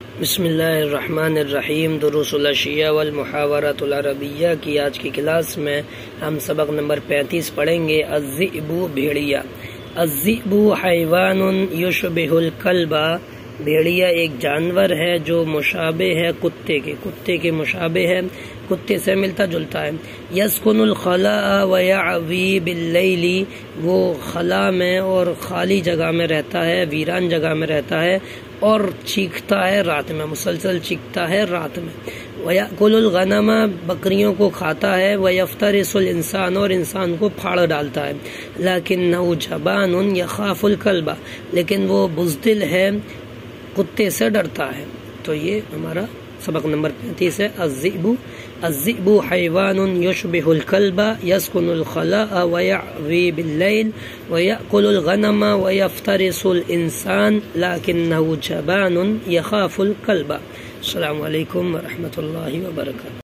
بسم اللہ الرحمن الرحیم۔ دروس الاشیاء والمحاورات العربیہ کی آج کی کلاس میں ہم سبق نمبر 35 پڑھیں گے۔ الذئب بھیڑیا۔ الذئب حیوان یشبہ الکلب، بھیڑیا ایک جانور ہے جو مشابہ ہے کتے کے مشابہ ہے، کتے سے ملتا جلتا ہے۔ یسکن الخلاء ویعوی باللیل، وہ خلا میں اور خالی جگہ میں رہتا ہے، ویران جگہ میں رہتا ہے اور چیختا ہے رات میں، مسلسل چیختا ہے رات میں۔ وَيَأْكُلُ الْغَنَمَ، بکریوں کو کھاتا ہے۔ وَيَفْتَرِسُ الْإِنسَانَ، اور انسان کو پھاڑ ڈالتا ہے۔ لَكِنَّهُ جَبَانٌ يَخَافُ الْكَلْبَ، لیکن وہ بزدل ہے، کتے سے ڈرتا ہے۔ تو یہ ہمارا سبق نمبر 35 ہے۔ الذئب حیوان یشبہ الکلب یسکن الخلاء ویعوی باللیل ویأکل الغنم ویفترس الانسان لکنہ جبان یخاف الکلب۔ السلام علیکم ورحمۃ اللہ وبرکاتہ۔